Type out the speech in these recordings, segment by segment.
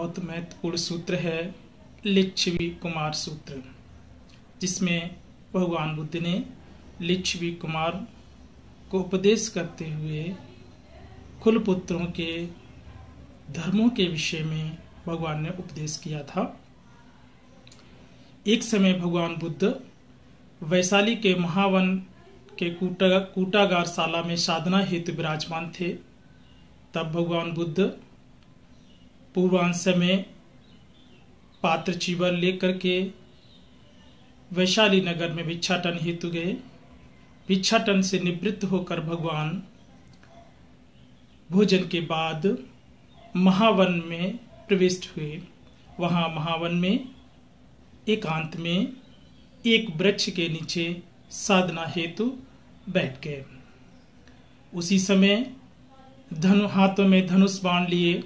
बहुत महत्वपूर्ण सूत्र है लिच्छवी कुमार सूत्र, जिसमें भगवान बुद्ध ने लिच्छवी कुमार को उपदेश करते हुए कुल पुत्रों के धर्मों के विषय में भगवान ने उपदेश किया था। एक समय भगवान बुद्ध वैशाली के महावन के कूटागार शाला में साधना हेतु विराजमान थे। तब भगवान बुद्ध पूर्वांश में पात्र चीवर लेकर के वैशाली नगर में भिक्षाटन हेतु गए। भिक्षाटन से निवृत्त होकर भगवान भोजन के बाद महावन में प्रविष्ट हुए। वहां महावन में एकांत में एक वृक्ष के नीचे साधना हेतु बैठ गए। उसी समय हाथों में धनुष बाण लिए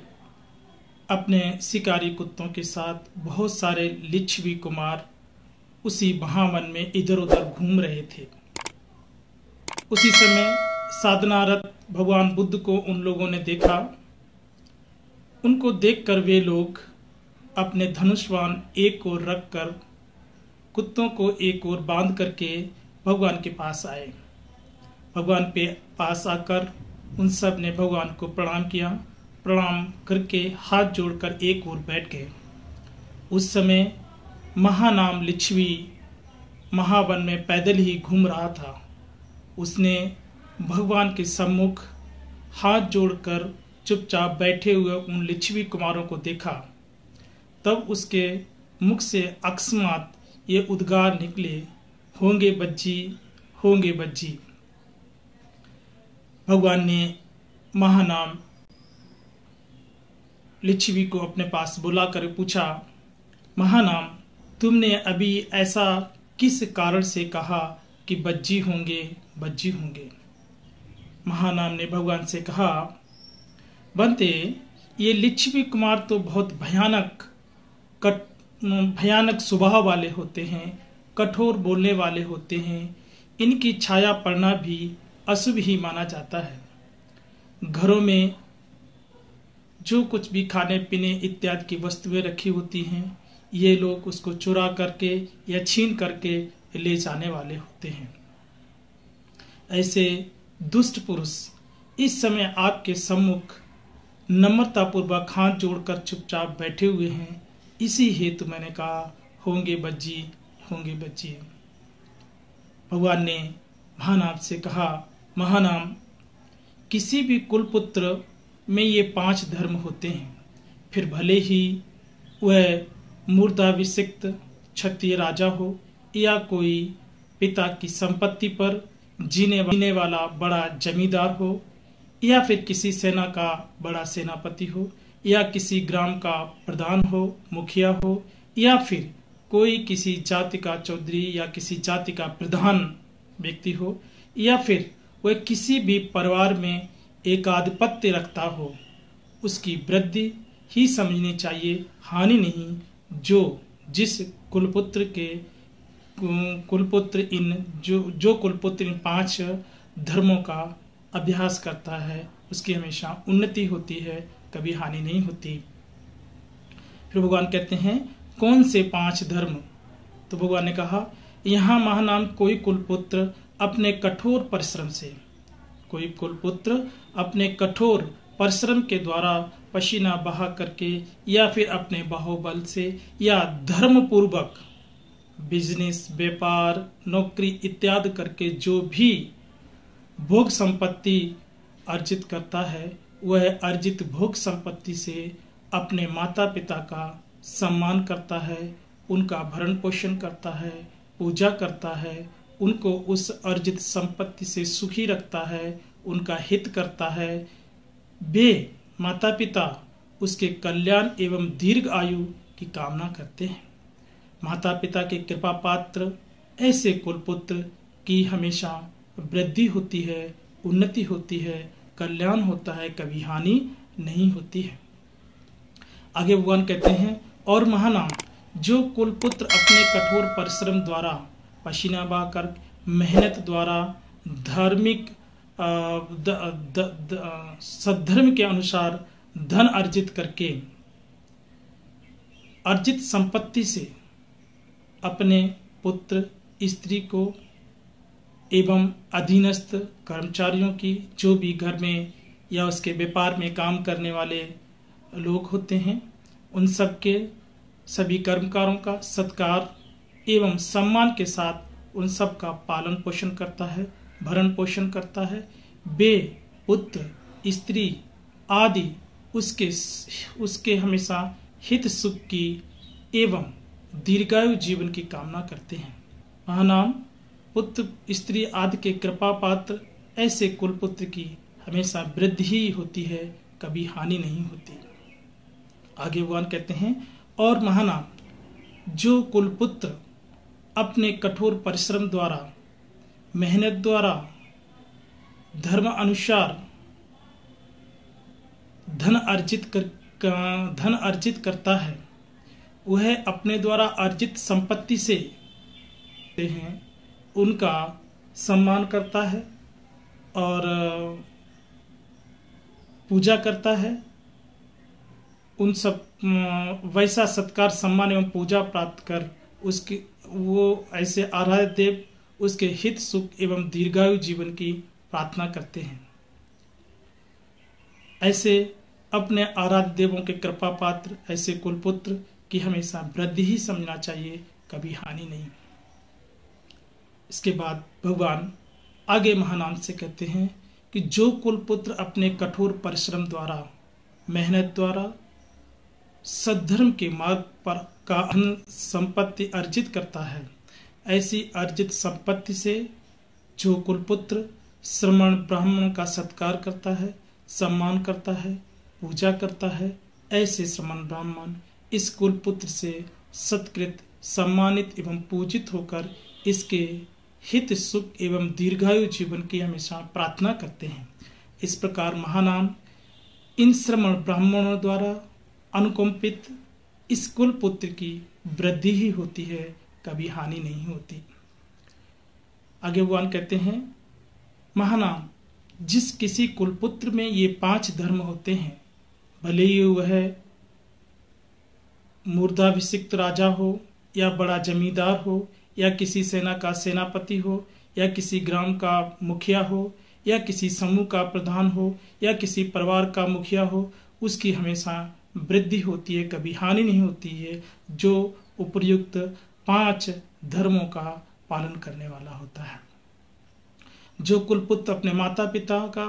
अपने शिकारी कुत्तों के साथ बहुत सारे लिच्छवी कुमार उसी महावन में इधर उधर घूम रहे थे। उसी समय साधनारत भगवान बुद्ध को उन लोगों ने देखा। उनको देखकर वे लोग अपने धनुष बाण एक ओर रखकर कुत्तों को एक ओर बांध करके भगवान के पास आए। भगवान के पास आकर उन सब ने भगवान को प्रणाम किया। प्रणाम करके हाथ जोड़कर एक ओर बैठ गए। उस समय महानाम लिच्छवी महावन में पैदल ही घूम रहा था। उसने भगवान के सम्मुख हाथ जोड़कर चुपचाप बैठे हुए उन लिच्छवी कुमारों को देखा। तब उसके मुख से अकस्मात ये उद्गार निकले, होंगे बज्जी, होंगे बज्जी। भगवान ने महानाम लिच्छवी को अपने पास बुलाकर पूछा, महानाम, तुमने अभी ऐसा किस कारण से कहा कि बज्जी होंगे, बज्जी होंगे? महानाम ने भगवान से कहा, बनते, ये लिच्छवी कुमार तो बहुत भयानक स्वभाव वाले होते हैं, कठोर बोलने वाले होते हैं। इनकी छाया पड़ना भी अशुभ ही माना जाता है। घरों में जो कुछ भी खाने पीने इत्यादि की वस्तुएं रखी होती हैं, ये लोग उसको चुरा करके या छीन करके ले जाने वाले होते हैं। ऐसे दुष्ट पुरुष इस समय आपके सम्मुख नम्रतापूर्वक हाथ जोड़कर चुपचाप बैठे हुए हैं। इसी हेतु मैंने कहा, होंगे बज्जी, होंगे बज्जी। भगवान ने महानाम से कहा, महानाम, किसी भी कुलपुत्र में ये 5 धर्म होते हैं। फिर भले ही वह मूर्धाभिषिक्त क्षत्रिय राजा हो या कोई पिता की संपत्ति पर जीने वाला बड़ा जमींदार हो, या फिर किसी सेना का बड़ा सेनापति हो, या किसी ग्राम का प्रधान हो, मुखिया हो, या फिर कोई किसी जाति का चौधरी या किसी जाति का प्रधान व्यक्ति हो, या फिर वह किसी भी परिवार में एकाधिपत्य रखता हो, उसकी वृद्धि ही समझनी चाहिए, हानि नहीं। जिस कुलपुत्र इन 5 धर्मों का अभ्यास करता है, उसकी हमेशा उन्नति होती है, कभी हानि नहीं होती। फिर भगवान कहते हैं, कौन से 5 धर्म? तो भगवान ने कहा, यहाँ महानाम, कोई कुलपुत्र अपने कठोर परिश्रम के द्वारा पसीना बहा करके या फिर अपने बाहुबल से या धर्म पूर्वक बिजनेस, व्यापार, नौकरी इत्यादि करके जो भी भोग संपत्ति अर्जित करता है, वह अर्जित भोग संपत्ति से अपने माता पिता का सम्मान करता है, उनका भरण पोषण करता है, पूजा करता है, उनको उस अर्जित संपत्ति से सुखी रखता है, उनका हित करता है। वे माता पिता उसके कल्याण एवं दीर्घ आयु की कामना करते हैं। माता पिता के कृपा पात्र ऐसे कुलपुत्र की हमेशा वृद्धि होती है, उन्नति होती है, कल्याण होता है, कभी हानि नहीं होती है। आगे भगवान कहते हैं, और महानाम, जो कुलपुत्र अपने कठोर परिश्रम द्वारा, पसीना बहाकर, मेहनत द्वारा, धार्मिक सद्धर्म के अनुसार धन अर्जित करके अर्जित संपत्ति से अपने पुत्र, स्त्री को एवं अधीनस्थ कर्मचारियों की, जो भी घर में या उसके व्यापार में काम करने वाले लोग होते हैं, उन सब के सभी कर्मकारों का सत्कार एवं सम्मान के साथ उन सब का पालन पोषण करता है, भरण पोषण करता है। वे पुत्र, स्त्री आदि उसके हमेशा हित सुख की एवं दीर्घायु जीवन की कामना करते हैं। महानाम पुत्र, स्त्री आदि के कृपा पात्र ऐसे कुलपुत्र की हमेशा वृद्धि ही होती है, कभी हानि नहीं होती। आगे भगवान कहते हैं, और महानाम जो कुलपुत्र अपने कठोर परिश्रम द्वारा, मेहनत द्वारा, धर्म अनुसार धन अर्जित करता है, वह अपने द्वारा अर्जित संपत्ति से हैं उनका सम्मान करता है और पूजा करता है। उन सब वैसा सत्कार, सम्मान एवं पूजा प्राप्त कर उसकी वो ऐसे आराध्य देव उसके हित सुख एवं दीर्घायु जीवन की प्रार्थना करते हैं। ऐसे अपने आराध्य देवों के कृपा पात्र ऐसे कुलपुत्र की हमेशा वृद्धि ही समझना चाहिए, कभी हानि नहीं। इसके बाद भगवान आगे महानाम से कहते हैं कि जो कुलपुत्र अपने कठोर परिश्रम द्वारा, मेहनत द्वारा सद्धर्म के मार्ग पर का संपत्ति अर्जित करता है, ऐसी अर्जित संपत्ति से जो कुलपुत्र श्रमण ब्राह्मण का सत्कार करता है, सम्मान करता है, पूजा करता है, ऐसे श्रमण ब्राह्मण इस कुलपुत्र से सत्कृत, सम्मानित एवं पूजित होकर इसके हित सुख एवं दीर्घायु जीवन की हमेशा प्रार्थना करते हैं। इस प्रकार महानाम इन श्रमण ब्राह्मणों द्वारा अनुकंपित इस कुलपुत्र की वृद्धि ही होती है, कभी हानि नहीं होती। आगे भगवान कहते हैं, महानाम जिस किसी कुलपुत्र में ये 5 धर्म होते हैं, भले ही वह मूर्धाभिषिक्त राजा हो या बड़ा जमींदार हो या किसी सेना का सेनापति हो या किसी ग्राम का मुखिया हो या किसी समूह का प्रधान हो या किसी परिवार का मुखिया हो, उसकी हमेशा वृद्धि होती है, कभी हानि नहीं होती है, जो उपर्युक्त 5 धर्मों का पालन करने वाला होता है। जो कुलपुत्र अपने माता पिता का,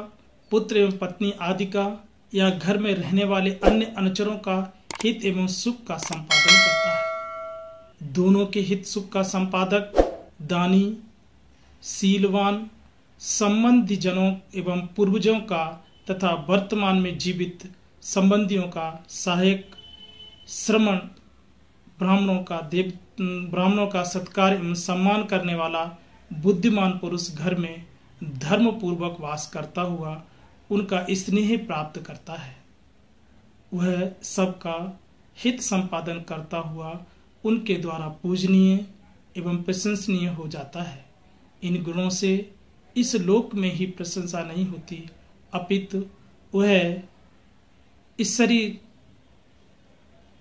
पुत्र एवं पत्नी आदि का या घर में रहने वाले अन्य अनुचरों का हित एवं सुख का संपादन करता है, दोनों के हित सुख का संपादक, दानी, शीलवान, संबंधी जनों एवं पूर्वजों का तथा वर्तमान में जीवित संबंधियों का सहायक, श्रमण ब्राह्मणों का सत्कार एवं सम्मान करने वाला बुद्धिमान पुरुष घर में धर्म पूर्वक वास करता हुआ उनका स्नेह प्राप्त करता है। वह सबका हित संपादन करता हुआ उनके द्वारा पूजनीय एवं प्रशंसनीय हो जाता है। इन गुणों से इस लोक में ही प्रशंसा नहीं होती, अपितु वह इस शरीर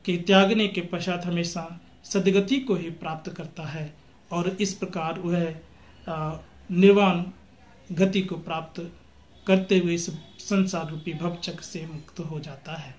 के त्यागने के पश्चात हमेशा सद्गति को ही प्राप्त करता है और इस प्रकार वह निर्वाण गति को प्राप्त करते हुए इस संसार रूपी भवचक्र से मुक्त हो जाता है।